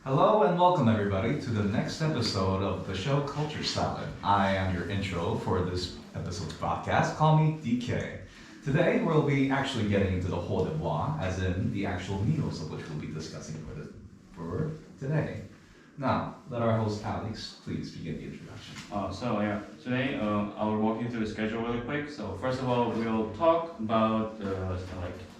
Hello and welcome everybody to the next episode of the show Culture Salad. I am your intro for this episode's podcast. Call me DK. Today we'll be actually getting into the haut de bois, as in the actual meals of which we'll be discussing for today. Now, let our host Alex please begin the introduction. Today I'll walk you through the schedule really quick. So first of all, we'll talk about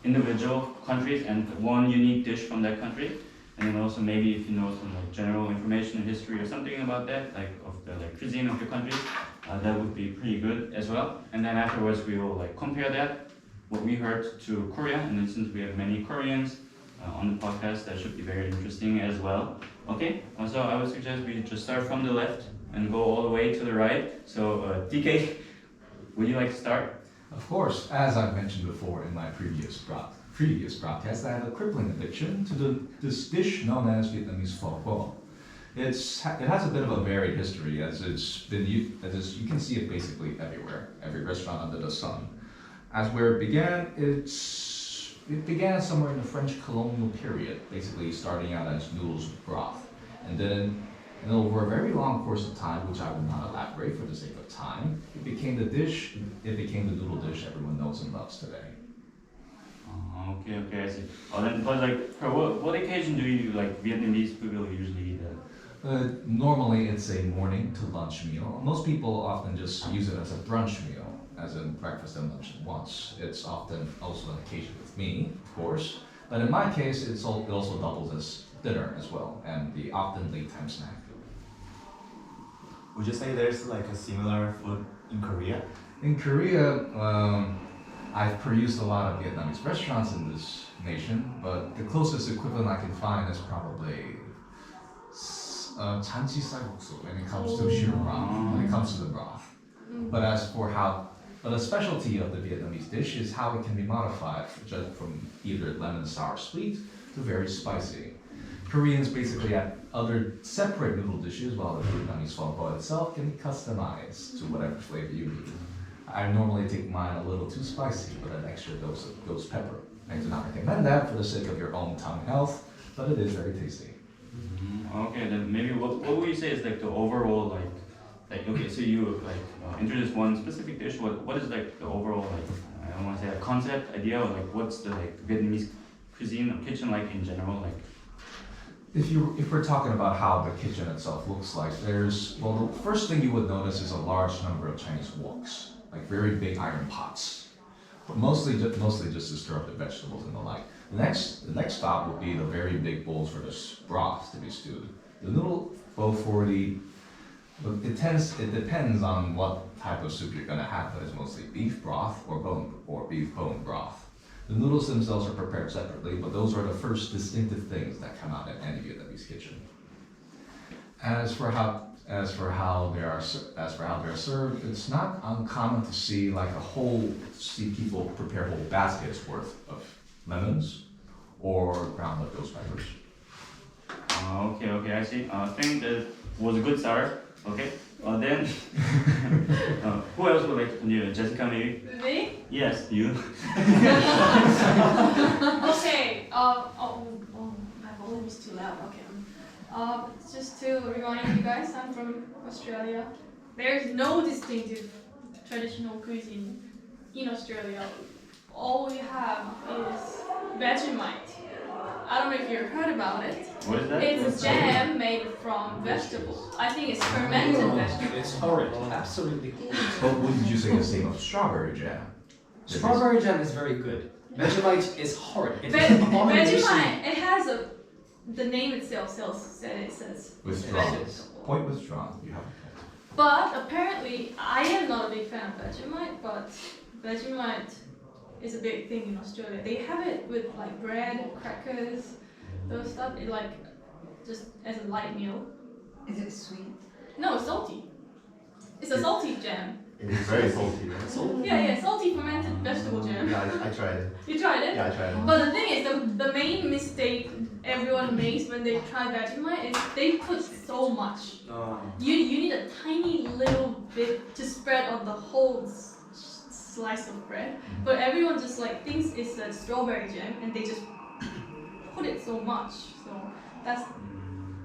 individual countries and one unique dish from that country, and then also maybe if you know some general information and history or something about that, of the cuisine of your country, that would be pretty good as well. And then afterwards we will compare that what we heard to Korea, and then since we have many Koreans on the podcast, that should be very interesting as well. Okay, so I would suggest we just start from the left and go all the way to the right. So DK, would you like to start? Of course, as I've mentioned before in my previous broadcast, I have a crippling addiction to this dish known as Vietnamese pho bo. It has a bit of a varied history, as you can see it basically everywhere, every restaurant under the sun. As where it began, it began somewhere in the French colonial period, basically starting out as noodles with broth, and then over a very long course of time, which I will not elaborate for the sake of time, it became the noodle dish everyone knows and loves today. Okay, I see. Then, but for what occasion do you Vietnamese people usually eat that? Normally it's a morning to lunch meal. Most people often just use it as a brunch meal, as in breakfast and lunch at once. It's often also an occasion with me, of course, but in my case it also doubles as dinner as well, and the often late time snack. Would you say there's a similar food in Korea? In Korea, I've perused a lot of Vietnamese restaurants in this nation, but the closest equivalent I can find is probably chanchi 쌀국수 when it comes to when it comes to the broth. But a specialty of the Vietnamese dish is how it can be modified from either lemon sour sweet to very spicy. Koreans basically add other separate noodle dishes, while the Vietnamese pho bo itself can be customized to whatever flavor you need. I normally take mine a little too spicy with an extra dose of ghost pepper. I do not recommend that for the sake of your own tongue health, but it is very tasty. Okay, then maybe what would you say is the overall okay, so you introduce one specific dish. What is the overall I don't want to say a concept idea, or what's the Vietnamese cuisine or kitchen in general If we're talking about how the kitchen itself looks like, the first thing you would notice is a large number of Chinese woks, very big iron pots, but mostly just to stir up the vegetables and the like. The next stop would be the very big bowls for the broth to be stewed. The noodle pho 40. But it depends on what type of soup you're gonna have, but it's mostly beef broth or beef bone broth. The noodles themselves are prepared separately, but those are the first distinctive things that come out in any Vietnamese kitchen. As for how they are served, it's not uncommon to see people prepare whole baskets worth of lemons or ground up ghost peppers. Okay, I see. I think that was a good start. Okay, then who else would like to continue? Jessica, maybe? Me? Yes, you. Okay. My volume is too loud. Okay. Just to remind you guys, I'm from Australia. There's no distinctive traditional cuisine in Australia. All we have is Vegemite. I don't know if you've heard about it. What is that? It's a jam made from vegetables. I think it's fermented vegetables. It's horrid, absolutely horrid. But wouldn't you say the same of strawberry jam? Strawberry jam is very good. Vegemite is horrid. It's Vegemite, it has the name itself says Withdrawn. vegetables. Point withdrawn. You have a point. But apparently, I am not a big fan of Vegemite, but Vegemite is a big thing in Australia. They have it with bread, crackers, those stuff. It just as a light meal. Is it sweet? No, it's salty. It's a salty jam. It is very salty, right? Yeah, salty fermented vegetable jam. Yeah, I tried it. You tried it? Yeah, I tried it. But the thing is, the main mistake everyone makes when they try Vegemite is they put so much. You need a tiny little bit to spread on the whole slice of bread, but everyone just thinks it's a strawberry jam and they just put it so much. So that's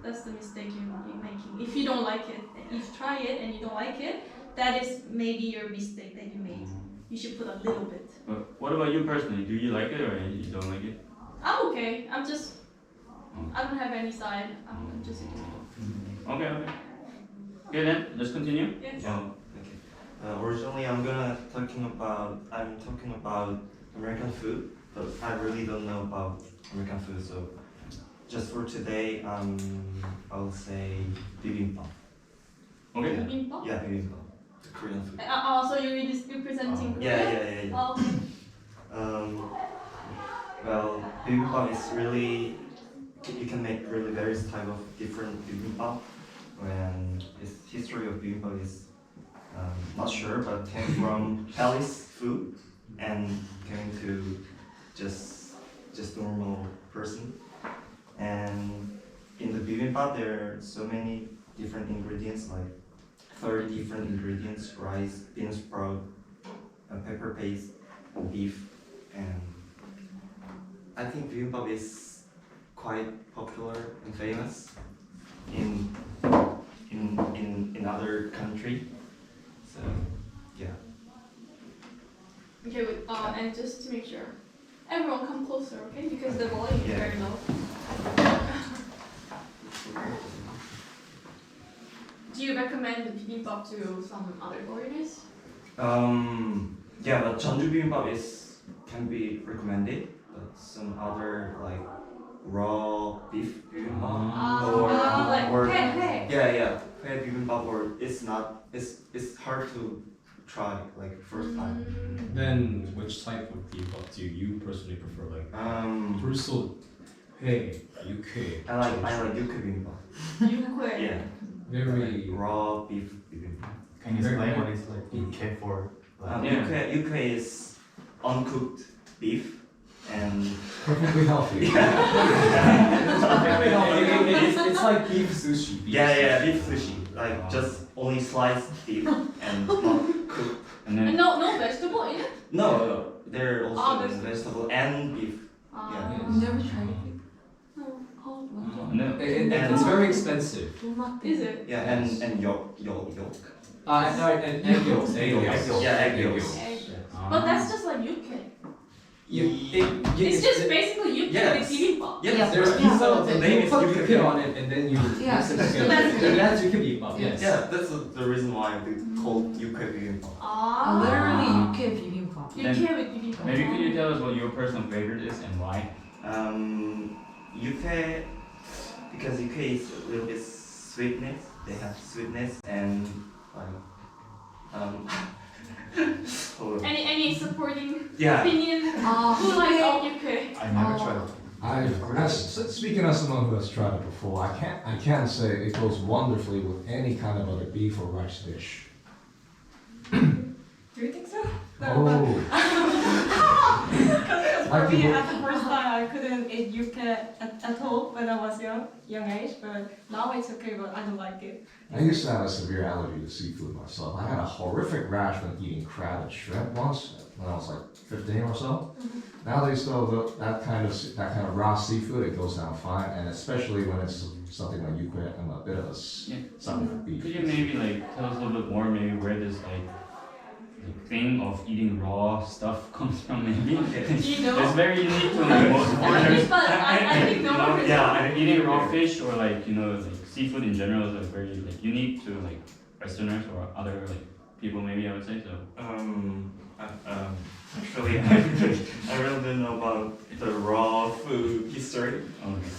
That's the mistake you're making. If you don't like it, if you try it and you don't like it, that is maybe your mistake that you made. You should put a little bit. But what about you personally? Do you like it or you don't like it? I'm okay. I don't have any side. I'm just eating it. Okay. Okay then, let's continue. Yes. Yeah. Okay. Originally, I'm talking about American food, but I really don't know about American food, so just for today, I'll say bibimbap. Okay. Bibimbap? Yeah, bibimbap, the Korean food. So you're presenting Yeah. Korea? Oh, okay. Well, bibimbap is really, you can make really various type of different bibimbap. When its history of bibimbap is not sure, but came from palace food and came to just normal person. And in the bibimbap, there are so many different ingredients, like 30 different ingredients: rice, bean sprout, pepper paste, beef, and I think bibimbap is quite popular and famous in other country. So yeah. Okay, wait, and just to make sure, everyone come closer, okay? Because the volume is Yeah. very low. Do you recommend the bibimbap to some other foreigners? Yeah, but Jeonju bibimbap can be recommended, but some other like raw beef bibimbap or hey. yeah bibimbap, or it's hard to try like first time. Then which type of bibimbap do you personally prefer? Like 불소, 회, 육회. I like yuca bibimbap. Yukwe. Yeah, Very like raw beef bibimbap. Can you explain what is like UK for? Like, Yuca is uncooked beef and Perfectly healthy. It's like beef sushi. beef sushi, like just only sliced beef and not cooked. And And then no vegetable in it? No, there are also there's- vegetable and beef. Ah. Never tried it. No. Oh, and then It's very expensive. is it? Yeah, and yolk. And egg yolks. Egg yolks. Yeah, egg yolks. Egg. But that's just like Yukwe. It's It's just basically Yukwe Yes. with bibimbap. Yes, There's Yeah. pizza, The and name you is put yuca yuca on it, and then you Yeah. mix it So together. that's And that's yuca bibimbap. Yes. Yeah, that's the reason why we call yuca bibimbap. Ah. Literally UK bibimbap. Yukwe with bibimbap. maybe could you tell us what your personal favorite is and why? Yuca, because yuca is a little bit sweetness. They have sweetness and like hold on. Any supporting Yeah. opinion? Who likes all Yukwe? I never tried it. Speaking as someone who has tried it before, I can say it goes wonderfully with any kind of other beef or rice dish. Do you think so? Oh, Because I for me, can- at the first time, I couldn't eat yuca at all when I was young age. But now it's okay, but I don't like it. I used to have a severe allergy to seafood myself. I had a horrific rash when eating crab and shrimp once when I was like 15 or so. Nowadays, though, that kind of raw seafood, it goes down fine, and especially when it's something like yuca, I'm a bit of a Yeah. something for beef. Could you maybe like tell us a little bit more maybe where this like thing of eating raw stuff comes from maybe? Do you know? It's very unique to like most foreigners. I think no. Yeah, Eating raw fish or like like seafood in general is like very like unique to like Westerners or other like people maybe I would say so. Actually, I really don't know about the raw food history. Okay.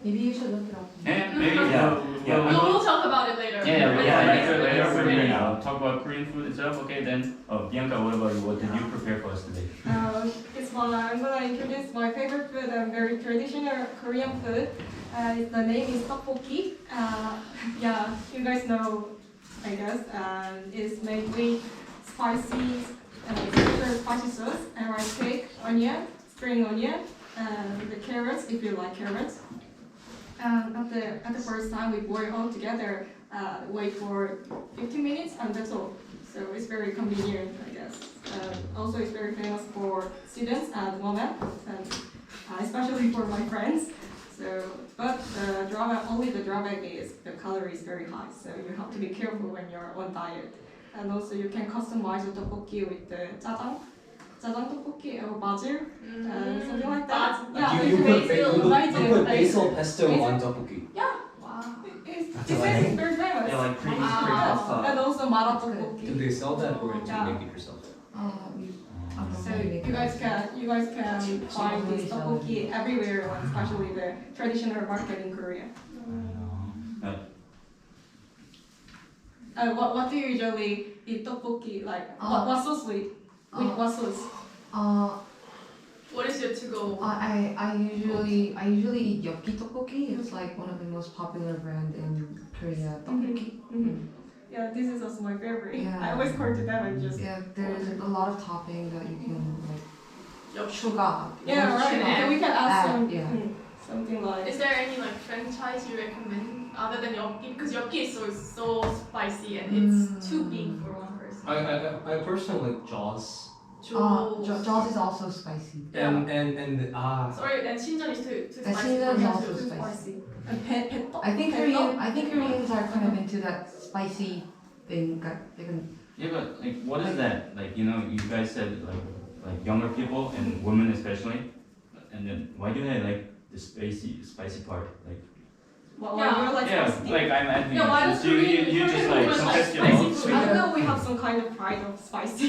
Maybe you should look it up. Yeah, maybe Yeah, yeah. We'll talk about it later. later yeah. we're doing I'll talk about Korean food itself. Okay then. Bianca, what about you? What did you prepare for us today? It's fun. I'm gonna introduce my favorite food, very traditional Korean food. The name is tteokbokki. Yeah, you guys know, I guess. It's made with spicy, spicy sauce and rice cake, onion, spring onion, and the carrots if you like carrots. At the first time we boil all together, wait for 15 minutes and that's all. So it's very convenient, I guess. Also, it's very famous for students and women, and especially for my friends. So, but only the drawback is the calorie is very high. So you have to be careful when you're on diet. And also you can customize the tteokbokki with the jajang tteokbokki or basil, something like that. Yeah, You put basil pesto Basil? on tteokbokki. Wow. It's very famous. Yeah, like creamy Wow. cream pasta. And also mara Do tteokbokki. they sell that or do Yeah. you make it yourself? So you guys can find this tteokbokki everywhere, especially the traditional market in Korea. What do you usually eat tteokbokki like? What sauce with what sauce? What is your to-go? I usually eat Yoki tteokbokki. It's like one of the most popular brand in Korea tteokbokki. Yeah, this is also my favorite. Yeah. I always go to them and just. Yeah, there's a lot of topping that you can like Yup. sugar. Yeah, right. Okay, we can add some. Yeah. Something like. Is there any like franchise you recommend other than Yoki? Because Yoki is so spicy and it's too big for one person. I personally like Jaws. Jaws is also spicy. And Sorry, and Shinjan is too And spicy Shinjan for is me also too. spicy. And pet. I think Koreans are kind of into that spicy thing. They can, Yeah, but like, what is that? Like, you know, you guys said like younger people and women especially, and then why do they like the spicy part? Like, Well, Yeah. you're like yeah, spicy. like I'm admitting, Yeah, why since does you just Korean like women like confess your spicy own. food? I don't know. We have some kind of pride of spicy.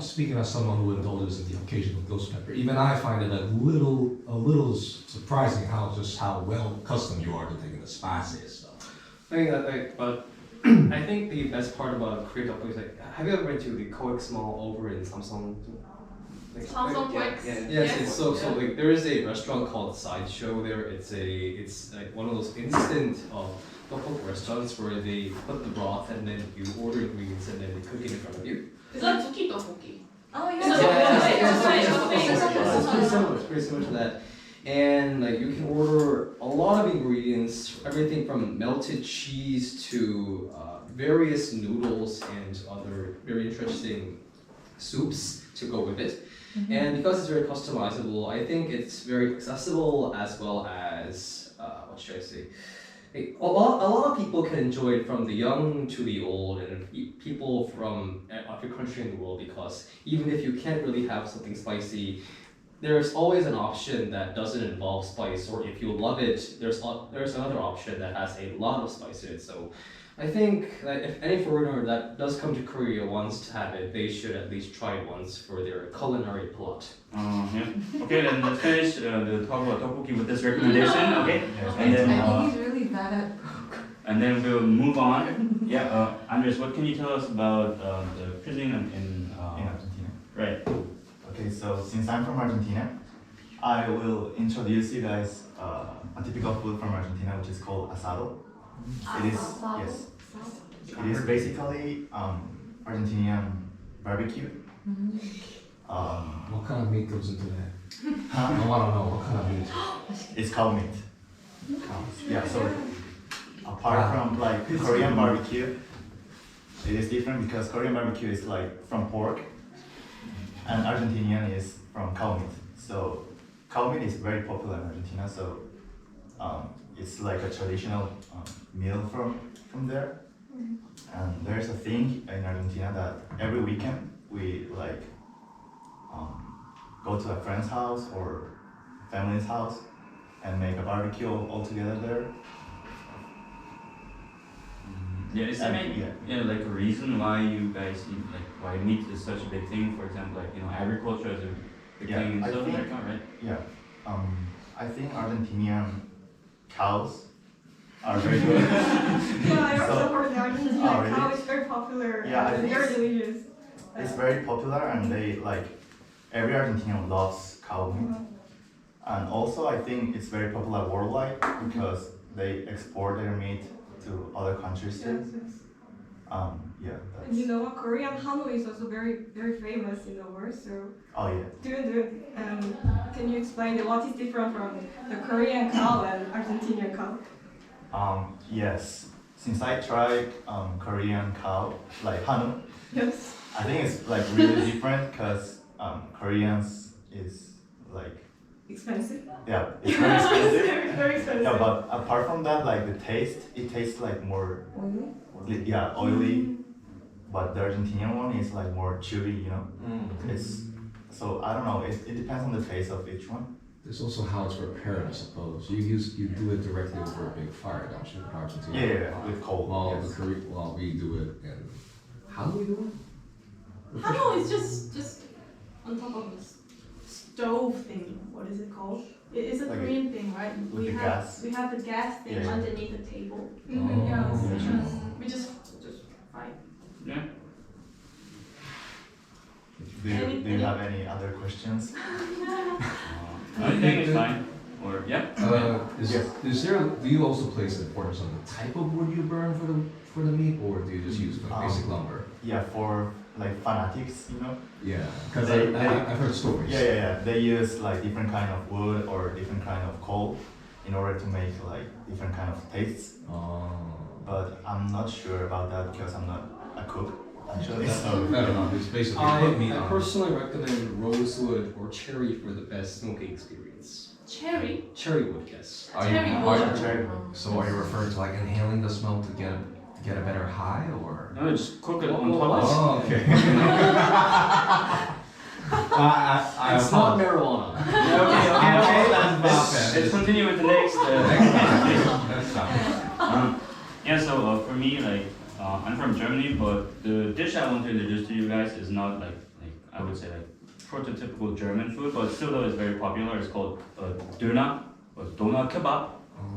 Speaking as someone who indulges in the occasional ghost pepper, even I find it a little surprising how well accustomed you are to taking the spices. So. but I think the best part about Korean tteokbokki is like, have you ever been to the COEX Mall over in Samsung? Samsung Yeah, Quicks. yeah. Yes, it's so like there is a restaurant called Sideshow there. It's like one of those instant tteokbokki restaurants where they put the broth and then you order ingredients and then they cook it in front of you. Is that Tuki tteokbokki? Oh Yeah, It's pretty similar to that. And like you can order a lot of ingredients, everything from melted cheese to various noodles and other very interesting soups to go with it. And because it's very customizable, I think it's very accessible as well as what should I say? A lot of people can enjoy it, from the young to the old, and people from every country in the world, because even if you can't really have something spicy, there's always an option that doesn't involve spice, or if you love it, there's another option that has a lot of spice in it. So I think that if any foreigner that does come to Korea wants to have it, they should at least try it once for their culinary plot. Yeah. Okay, then let's finish the talk about tteokbokki with this recommendation. Okay, and then I think he's really bad at. and then we'll move on. Yeah, Andres, what can you tell us about the cuisine in Argentina. right? Okay, so since I'm from Argentina, I will introduce you guys a typical food from Argentina, which is called asado. It is yes. It is basically Argentinian barbecue. What kind of meat goes into that? Huh? I want to know what kind of meat. It's cow meat. Yeah, so apart from like Korean barbecue, it is different because Korean barbecue is like from pork and Argentinian is from cow meat. So cow meat is very popular in Argentina, so it's like a traditional meal from there. And there's a thing in Argentina that every weekend we like go to a friend's house or family's house and make a barbecue all together there. Yeah, is there any like a reason why you guys eat, like why meat is such a big thing? For example, like agriculture is a big thing in I South think- America, right? Yeah, I think Argentinian cows are very good. Yeah, I also So- heard the Argentine Oh, really? cow is very popular. Yeah, I and think very it's- delicious. It's very popular and they like every Argentinian loves cow meat. And also I think it's very popular worldwide because they export their meat to other countries Yes, too. yes. Yeah, And you that's, know, Korean Hanoi is also very famous in the world. So, oh yeah. can you explain what is different from the Korean cow and Argentinian cow? Yes, since I tried Korean cow, like Hanwoo, Yes. I think it's like really different because Koreans is like expensive. Yeah, it's very expensive. Very, very expensive. Yeah, but apart from that, like the taste, it tastes like more, yeah, oily. But the Argentinian one is like more chewy, you know. It's so I don't know. It depends on the taste of each one. There's also how it's prepared, I suppose. You do it directly over a big fire, don't you, in Argentina? Yeah, with cold. Well, yes. we do it, and how do we do it? I don't know, it's just on top of this stove thing. What is it called? It is a Like Korean thing, right? with the gas? We have the gas thing Yeah. underneath the table. Mhm, yes, Oh. yes. We just fry. Yeah. Do you have any other questions? I think it's fine. Or yeah. Do you also place importance on the type of wood you burn for the meat, or do you just use like basic lumber? Yeah, for like fanatics, you know. Yeah, because They- I've heard stories. Yeah. They use like different kind of wood or different kind of coal in order to make like different kind of tastes. Oh. But I'm not sure about that because I'm not a cook actually. So I don't know. It's basically I, put meat I on. personally recommend rosewood or cherry for the best smoking experience. Cherry. Cherry wood, yes. Are you, Cherry are wood. you- so are you referring to like inhaling the smell to get a better high, or? No, just cook it on top. Oh, okay. It's not marijuana. Let's continue with the next. That's Yeah, so for me, like, I'm from Germany, but the dish I want to introduce to you guys is not like I would say like prototypical German food, but still though it's very popular. It's called döner or doner kebab,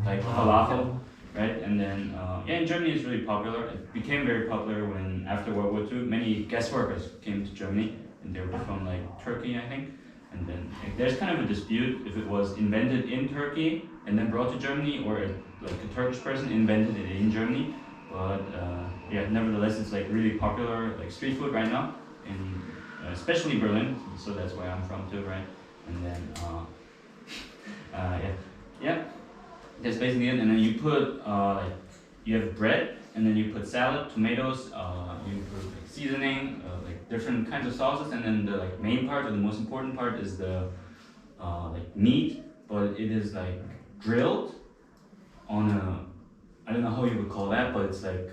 like falafel, right? And then yeah, in Germany it's really popular. It became very popular when after World War II, many guest workers came to Germany, and they were from like Turkey, I think. And then like, there's kind of a dispute if it was invented in Turkey and then brought to Germany, or like a Turkish person invented it in Germany. But yeah, nevertheless, it's like really popular, like street food right now, in especially Berlin. So that's where I'm from too, right? And then yeah, that's basically it. And then you put like you have bread, and then you put salad, tomatoes, you put like seasoning, like different kinds of sauces, and then the like main part or the most important part is the like meat, but it is like grilled on a, I don't know how you would call that, but it's like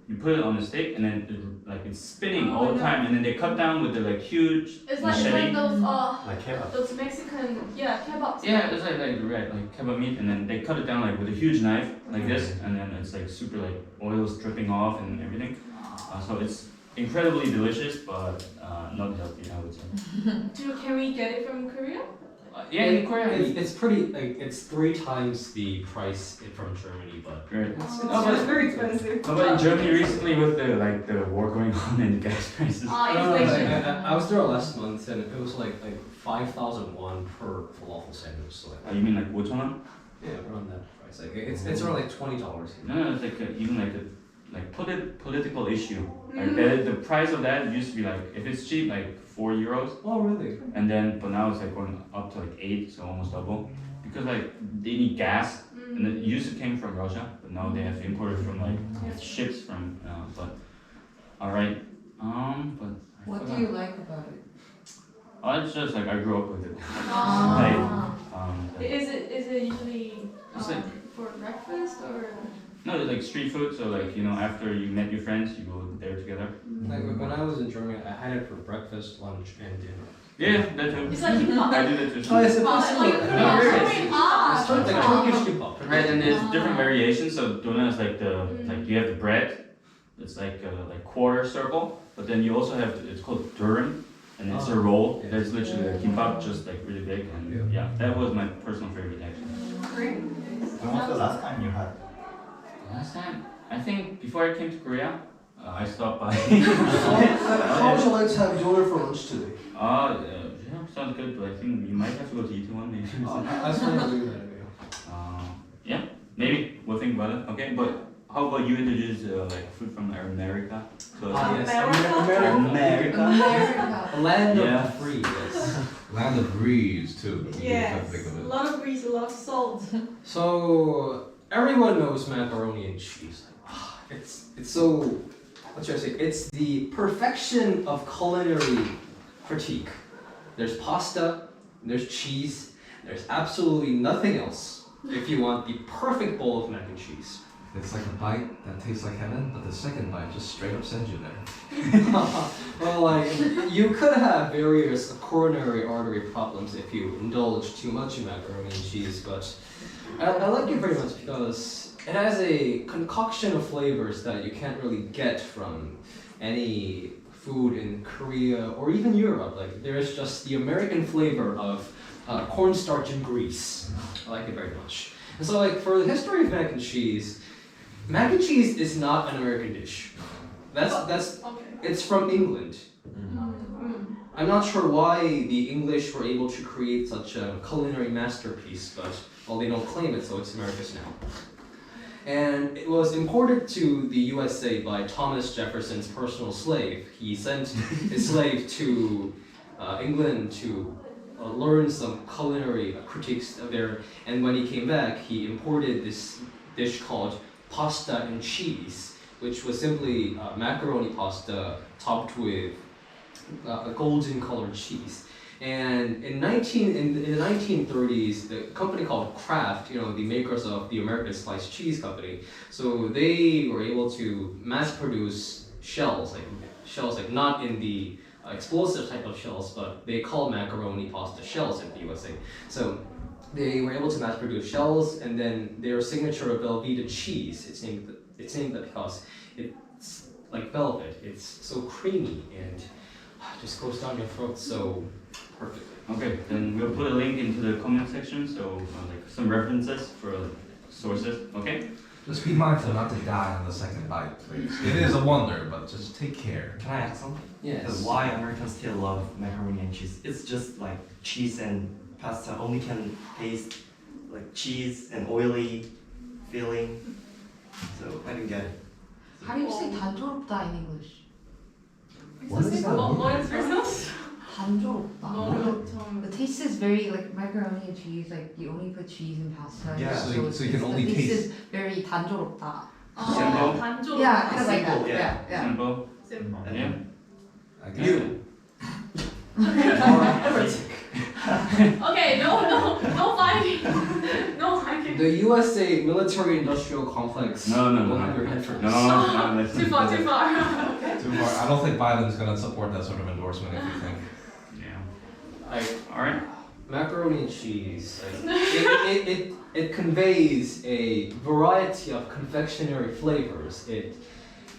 you put it on a stick and then it's spinning all the time, and then they cut down with the like huge It's like machete. those like kebab. those Mexican kebabs. Yeah, it's like kebab meat, and then they cut it down like with a huge knife like this, and then it's like super like oils dripping off and everything. So it's incredibly delicious, but not healthy, I would say. Can we get it from Korea? Yeah, in Korea, It's pretty, like, it's 3 times the price from Germany, but great. Oh, but it's very expensive. How about in Germany recently with the war going on and the gas prices? Inflation. I was there last month and it was like 5,000 won per falafel sandwich. So like, You mean like 5,000원? yeah, around that price. Like it's around like $20. No, it's like even like political issue. Like Mm. the price of that used to be like, if it's cheap, like €4, Oh really? and then but now it's like going up to like 8, so almost double. Because like they need gas, and it used to came from Russia, but now they have imported from like ships from. But all right, but I What do forgot. you like about it? Oh, it's just like I grew up with it. Ah. Is it usually It's like- for breakfast or? No, it's like street food. So like after you met your friends, you go there together. Like when I was in Germany, I had it for breakfast, lunch, and dinner. Yeah, that too. It's like kimbap. I do that too. Oh, it's a Like It's sort of like Turkish kimbap. Right, and there's different variations. So doner is like like you have the bread. It's like quarter circle, but then you also have it's called dürüm, and it's a roll. Yeah. There's literally a kimbap, just like really big, and yeah, that was my personal favorite actually. When was the last time you had? Last time, I think before I came to Korea, I stopped by. How would you like to have dinner for lunch today? Yeah, sounds good, but I think you might have to go to Itaewon maybe. That's what I'm doing that video. Yeah, maybe we'll think about it. Okay, but how about you introduce like food from America? So, Yes, America. America. Land Yeah. of free, yes. Land of breeze too. You Yes, have to think of A it. lot of grease, a lot of salt. So everyone knows macaroni and cheese. It's so, what should I say? It's the perfection of culinary critique. There's pasta, there's cheese, There's absolutely nothing else if you want the perfect bowl of mac and cheese. It's like a bite that tastes like heaven, but the second bite just straight up sends you there. Well, like, you could have various coronary artery problems if you indulge too much in macaroni and cheese, but I like it very much because it has a concoction of flavors that you can't really get from any food in Korea or even Europe. Like, there's just the American flavor of cornstarch and grease. I like it very much. And so, like, for the history of mac and cheese is not an American dish. That's Okay. it's from England. I'm not sure why the English were able to create such a culinary masterpiece, but well, they don't claim it, so it's America's now. And it was imported to the USA by Thomas Jefferson's personal slave. He sent his slave to England to learn some culinary critiques of there, and when he came back, he imported this dish called pasta and cheese, which was simply macaroni pasta topped with a golden colored cheese. And in the 1930s, the company called Kraft, the makers of the American Sliced Cheese Company, so they were able to mass produce shells like not in the explosive type of shells, but they call macaroni pasta shells in the USA. So they were able to mass produce shells, and then their signature Velveeta cheese. It's named that because it's like velvet. It's so creamy and just goes down your throat so perfectly. Okay, then we'll put a link into the comment section, so like some references for sources. Okay. Just be mindful not to die on the second bite, please. It is a wonder, but just take care. Can I add something? Yes. Because why Americans still love macaroni and cheese? It's just like cheese and pasta only can taste like cheese and oily feeling. So I didn't get it. How do you say 단조롭다 in English? What is that? What is this? 단조롭다. The taste is very like macaroni and cheese. Like you only put cheese and pasta. Yeah, so you can only the taste taste. is very 단조롭다. Simple. 단조. Yeah, kind of like that. Simple, yeah. Yeah. Simple. Simple. Yeah. I guess. You. Okay, no fighting. No fighting. The USA military industrial complex. No. will have your head for this. No, let's Too far. Too far. I don't think Biden's gonna support that sort of endorsement if you think. Yeah. All right. Macaroni and cheese. It conveys a variety of confectionery flavors.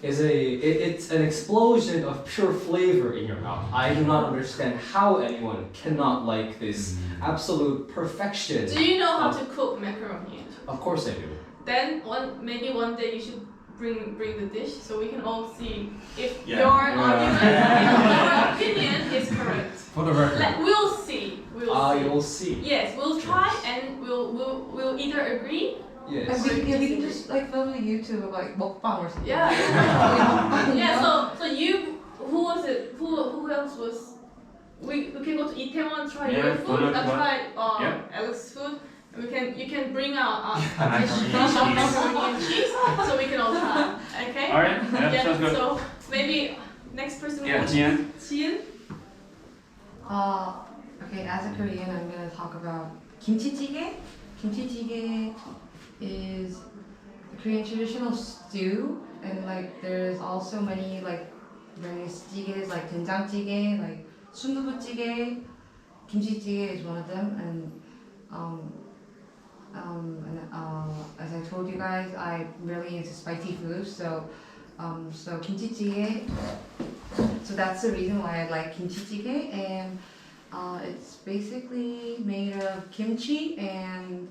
It's an explosion of pure flavor in your mouth. I do not understand how anyone cannot like this absolute perfection. Do you know how to cook macaroni? Of course I do. Then maybe one day you should bring the dish so we can all see if Yeah. your argument, your opinion is correct. For the record, We'll see. You'll see. Yes, we'll try and we'll either agree. Yes. We can just like film a YouTube of like mukbang or something. Yeah. Yeah. So you, who was it? Who else was? We can go to Itaewon, try your food. donut I one. try Yeah. Alex's food. And you can bring out dish of macaroni and cheese so we can all try. Okay. All right. Yeah, sounds good. So maybe next person. Yeah, will- Jian. Jian. Okay, as a Korean, I'm gonna talk about kimchi jjigae. Kimchi jjigae is a Korean traditional stew, and like there's also many like various jjigaes like 된장 jjigae, like sundubu jjigae. Kimchi jjigae is one of them, and as I told you guys, I'm really into spicy food, so kimchi jjigae. So that's the reason why I like kimchi jjigae, and it's basically made of kimchi and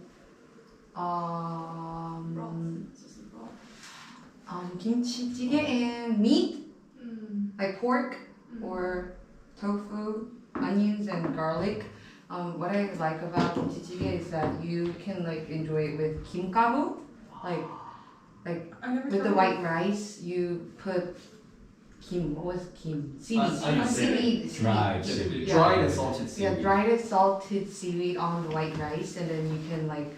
kimchi jjigae and meat, like pork or tofu, onions and garlic. What I like about kimchi jjigae is that you can like enjoy it with kimgabu, like I never with the tried white rice. You put what was kim? Seaweed. Seaweed. Seaweed. Seaweed. Yeah. Dried and salted seaweed. Yeah, dried and salted seaweed on the white rice, and then you can like,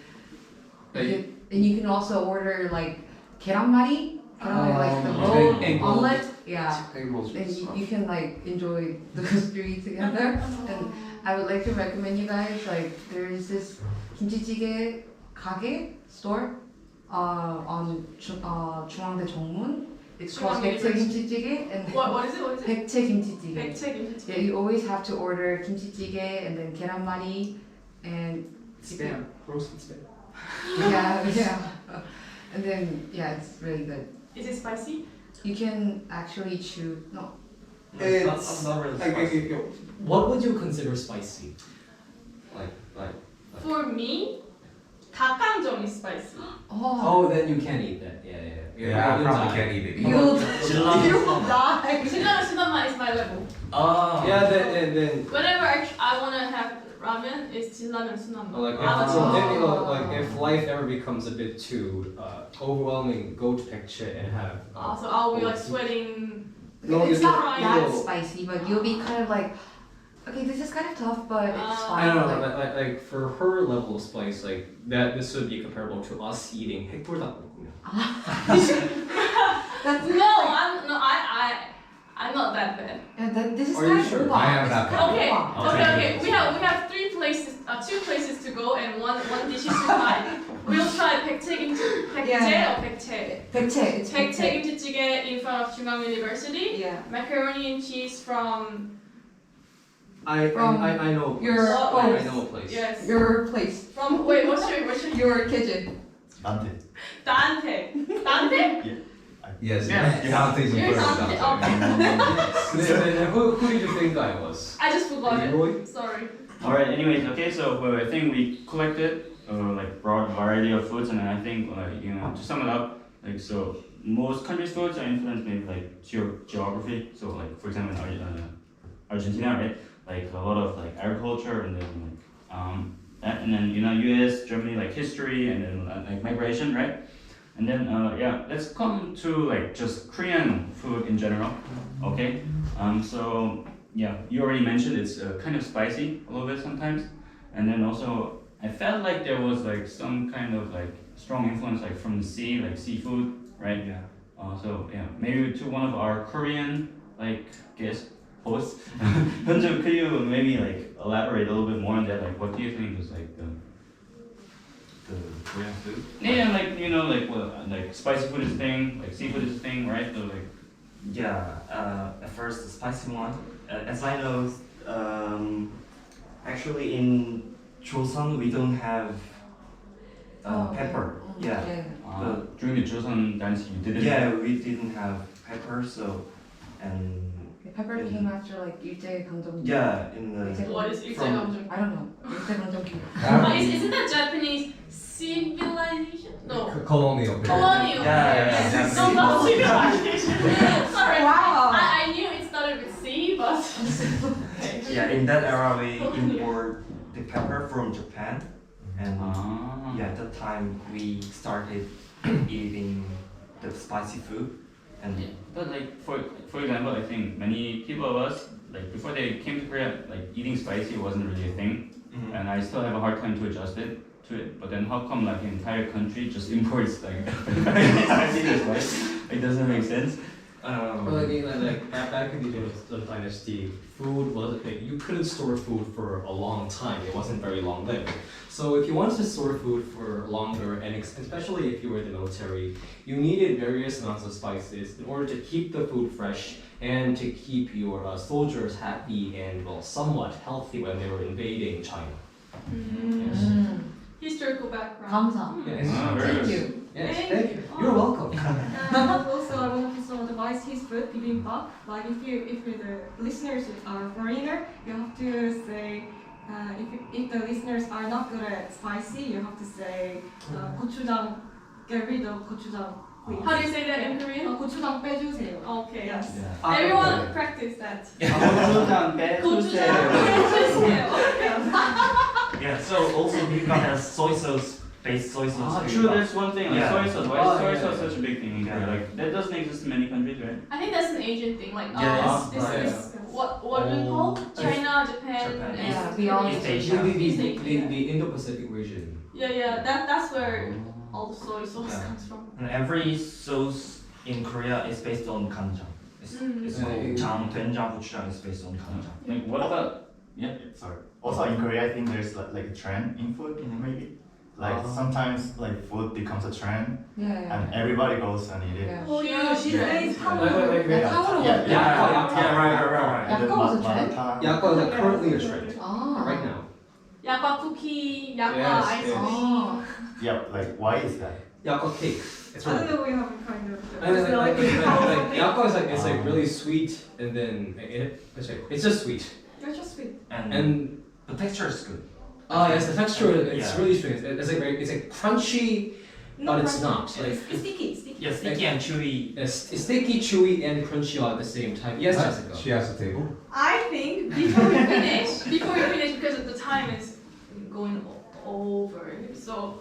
and you can also order like keranmari, like the rolled egg roll. omelet. Yeah. Table And juice. you can like enjoy those three together. And I would like to recommend you guys, like there is this kimchi jjigae 가게 store on 중앙대 정문. It's called 중앙대 백채 kimchi jjigae and What is it? What is it? 백채 kimchi jjigae. 백채 김치. Yeah, you always have to order kimchi jjigae and then 계란말이 and Spam. Roasted spam. yeah. And then yeah, it's really good. Is it spicy? You can actually choose no. It's not really spicy. What would you consider spicy? Like For me, 닭강정 is spicy. Oh, Then you can't eat that. Yeah. Yeah, I probably can't eat it. you'll Jinran. die. 신라면 is my level. Oh. Yeah, then Whenever I wanna have ramen, it's 신라면 순한맛. like if life ever becomes a bit too overwhelming, go to Pekche and have. So I'll be like sweating. No, It's you not can- that you'll- spicy, but you'll be kind of like, okay, this is kind of tough, but it's I fine. I don't know, Like, like for her level of spice, like that, this would be comparable to us eating 핵불닭볶음면. that's I'm not that bad. and then this is Are you kind of sure? over. I am It's that kind of Okay, over. okay. We have two places to go and one dish to try. We'll try 백채 Yeah. or 백채. 백채, it's 백채 백채. 김치찌개 in front of Chung Ang University. Yeah. Macaroni and cheese from I know. a Your place. place. I know a place. yes. Your place, From wait, what's your your kitchen. Dante. Dante? Yes, Yeah. Dante's in You're first. Dante. Dante. Okay. Then who did you think I was? I just forgot it. Leroy? Sorry. Alright, anyways, okay, so I think we collected like broad variety of foods, and I think to sum it up, like so most countries' foods are influenced maybe like geography. So like for example in Argentina, right? Like a lot of like agriculture, and then like that, and then US, Germany, like history, and then like migration, right? And then let's come to like just Korean food in general, okay? So yeah, you already mentioned it's kind of spicy a little bit sometimes, and then also I felt like there was like some kind of like strong influence like from the sea, like seafood, right? Yeah. So yeah, maybe to one of our Korean like guest hosts, Hyunju, could you maybe like elaborate a little bit more on that? Like, what do you think is like the Korean food. yeah, like like like spicy food is a thing, like seafood is a thing, right? So like Yeah. At first the spicy one. As I know, actually in Joseon we don't have pepper. Yeah. during the Joseon dynasty, you didn't. Yeah, we didn't have pepper, so and Pepper came after like 일제 강점기. yeah, in the What is 일제강점기? I don't know. 일제 강점기. Isn't that Japanese civilization? No. Colonial period. Colonial. Yeah, Yes. No, not civilization. Sorry. Wow. I knew it started with C, but yeah, in that era we import the pepper from Japan, and yeah, at that time we started eating the spicy food, and But like for example, I think many people of us like before they came to Korea, like eating spicy wasn't really a thing, Mhm. and I still have a hard time to adjust it to it. But then how come like the entire country just imports like spiciness, right? It doesn't make sense. Or like back in the Joseon dynasty, food was like you couldn't store food for a long time. It wasn't very long lived. So if you wanted to store food for longer, and especially if you were in the military, you needed various amounts of spices in order to keep the food fresh and to keep your soldiers happy and well somewhat healthy when they were invading China. historical background. 감사. Yes. Very Thank good. you. Yes, Thank thank you. You're welcome. Also, I want to also advise his food, bibimbap. Like if the listeners are foreigner, you have to say. If the listeners are not good at spicy, you have to say 고추장, get rid of gochujang, please. How do you say that in Korean? 고추장 빼주세요. Okay. Yes. Everyone practice that. 고추장 고추장 빼주세요. yeah. So also bibimbap has soy sauce, based soy sauce. True. bibimbap. That's one thing. Like Yeah. soy sauce. Why is Oh, soy yeah, sauce yeah. such a big thing in Korea? Yeah. Like that doesn't exist in many countries, right? I think that's an Asian thing. Like Yeah, this right. is what do we call China, Japan, Japan. and Yeah, beyond East The, Asia. the Indo-Pacific region. Yeah. That's where all the soy sauce Yeah. comes from. And every sauce in Korea is based on kanjang. It's called 장, 된장, gochujang. It's based on 간장. Like what about Sorry. Also in Korea, I think there's like a trend in food, maybe. Like sometimes like food becomes a trend, Yeah. and everybody goes and eat it. Yeah. Oh yeah, these days Wait. 약과로 Yeah, Yeah, right. And then 약과 was a trend? Yakko is like currently a trend 아. right now. 약과 쿠키, 약과 Yes, 아이스크림. 아. Yeah, like why is that? Yakko cake. It's I really don't know, we have a kind of like personality. Yakko is like really sweet, and then it's just sweet. You're just sweet. And the texture is good. yes, the texture it's Yeah. really sweet. It's like crunchy, but it's not. Like It's sticky. Yeah, sticky and chewy. it's sticky, chewy, and crunchy all at the same time. Yes, Jessica. She has a table. I think before we finish, because the time is going over, so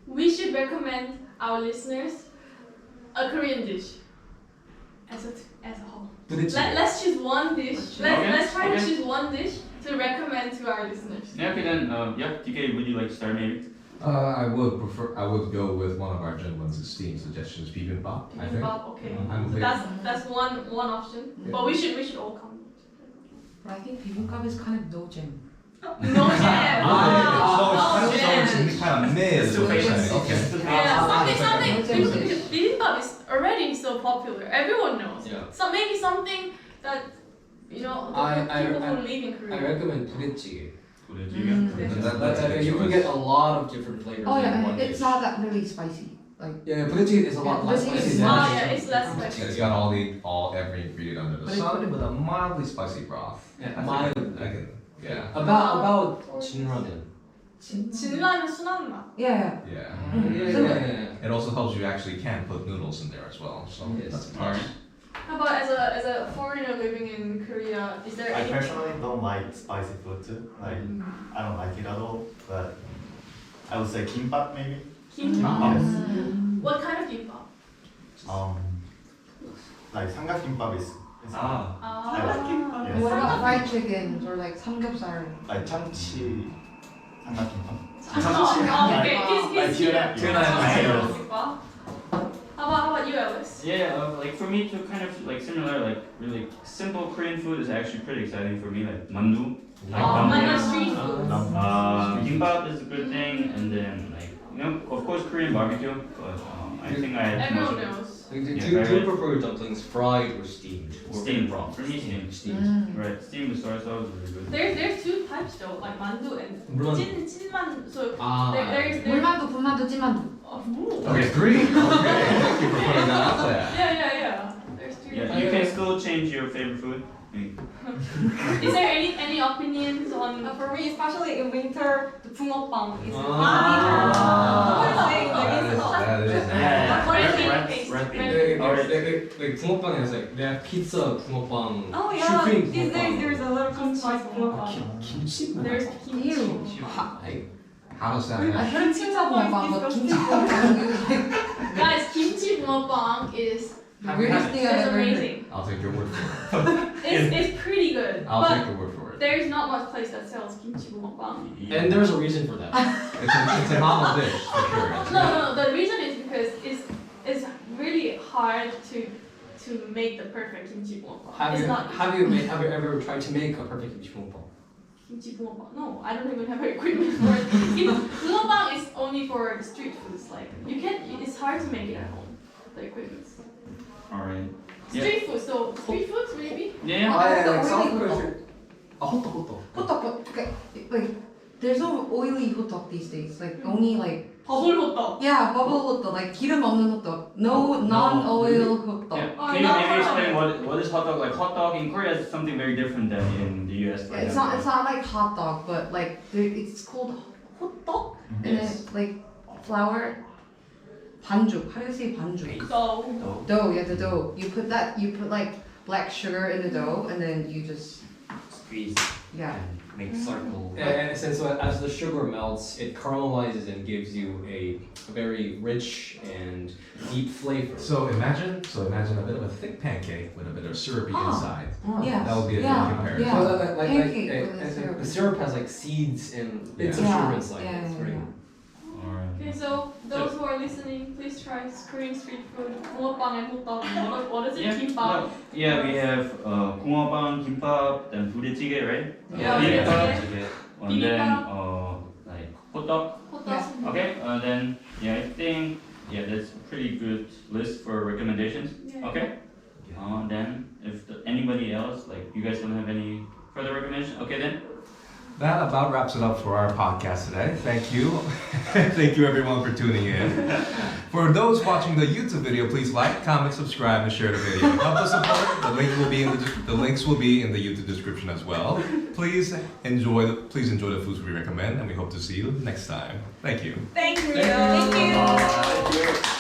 we should recommend our listeners a Korean dish as a whole. Let's choose one dish. Let's try to Okay. choose one dish to recommend to our listeners. Yeah, okay then, DK, would you like to start maybe? I would go with one of our gentlemen's esteemed suggestions, bibimbap. I think. Bibimbap, okay. I'm a So big- that's one option. Yeah. But we should all come. But I think bibimbap is kind of no gem. No jam. So it's jam. kind of mid. It's too basic. Okay. Yeah, something. No jam. Because bibimbap is already so popular. Everyone knows. Yeah. So maybe something that the people who live in I Korea. recommend budae. That's You can get a lot of different flavors Oh in yeah, one it's dish. not that really spicy. Like Yeah, budae is a lot Yeah, less budae is spicy not- than Yeah, it's less Yeah, spicy. it's got every ingredient under the But it's- sun with a mildly spicy broth. mild. Yeah. About jinramen. 진라면 순한 맛. yeah. Yeah. Yeah. It also helps you actually can put noodles in there as well. So Yes. that's a plus. How about as a foreigner living in Korea, is there I any? personally don't like spicy food too. Like I don't like it at all. But I would say kimbap maybe. Kimbap. Yes. What kind of kimbap? Like 삼각김밥 is Ah. I like it. Yes. What about fried chickens or like samgyeopsal? like 참치 삼각김밥. Okay, Like tuna kimbap. How about you, Alice? Yeah, like for me to kind of like similar, like really simple Korean food is actually pretty exciting for me, like mandu. Like Mandu dumplings. street food. Kimbap is a good thing, and then like of course Korean barbecue, but I think I had Everyone most of knows. Do Yeah, you very- prefer your dumplings fried or steamed? Or Steamed. raw? For me, steamed. Steamed. Right, steamed with soy sauce is really good. There's two types though, like mandu and 물만두. 진만두. So Ah. there's 물만두, 불만두, 찐만두. Okay, three. Okay, thank you for putting that out there. Yeah. There's three. Yeah, you can still change your favorite food. Is there any opinions on? For me, especially in winter, the 붕어빵 is That is Yeah. What is Red- it? red bean. Like 붕어빵 has like they have pizza 붕어빵, Oh yeah, 슈크림 these days 붕어빵. there's a lot of customized 붕어빵. 김치 There's kimchi. Ew. How does that I happen? heard pizza 붕어빵, but kimchi 붕어빵 is like Guys, kimchi 붕어빵 is the weirdest thing I've ever heard. amazing. I'll take your word for it. It's pretty good, I'll take but your word for it. there's not much place that sells kimchi 붕어빵. And there's a reason for that. It's a novel dish for sure. No. The reason is because it's really hard to make the perfect kimchi 붕어빵. It's not Have you ever tried to make a perfect kimchi 붕어빵? kimchi 붕어빵. No, I don't even have equipment for it. 붕어빵 is only for street foods. Like you can, it's hard to make it at home. The equipment. Alright. Yeah. Street food. So street foods maybe. Yeah. like oily South Korea. hotdog. Hotdog. Hotdog, but okay, like there's no oily hotdog these days. Like only like 버블 호떡. yeah, bubble hotdog, like 기름 없는 hotdog. No non-oil hotdog. Yeah. Oh, Can you not maybe hot explain dog. what is hot dog? Like hot dog in Korea is something very different than in the US. For It's not like hot dog, but like it's called hotdog, and then like flour, 반죽. How do you say 반죽? So Dough, yeah, the dough. You put like black sugar in the dough, and then you just Squeeze yeah. and make circle. And so as the sugar melts, it caramelizes and gives you a very rich and deep flavor. So imagine a bit of a thick pancake with a bit of syrupy Ah. inside. Yes. That would be a yeah. good comparison. Yeah. So Pancake and with the syrup. the syrup has like seeds and bits of Yeah. sugar inside. Yeah, It's yeah, very yeah. okay, so those who are listening, please try Korean street food. 붕어빵 and hottang. What is it? Yeah, Kimbap. no, yeah, we have 붕어빵, 김밥, then 부대찌개, right? Yeah, 비빔밥, and then 비빔밥. like hotdog. Hottang. Okay, then yeah, I think that's a pretty good list for recommendations. Yeah. Okay. Then if anybody else, like you guys don't have any further recommendations, okay then. That about wraps it up for our podcast today. Thank you. Thank you everyone for tuning in. For those watching the YouTube video, please like, comment, subscribe, and share the video. Help us support. The links will be in the YouTube description as well. Please enjoy the foods we recommend, and we hope to see you next time. Thank you. Thank you. Thank you. Thank you. Thank you.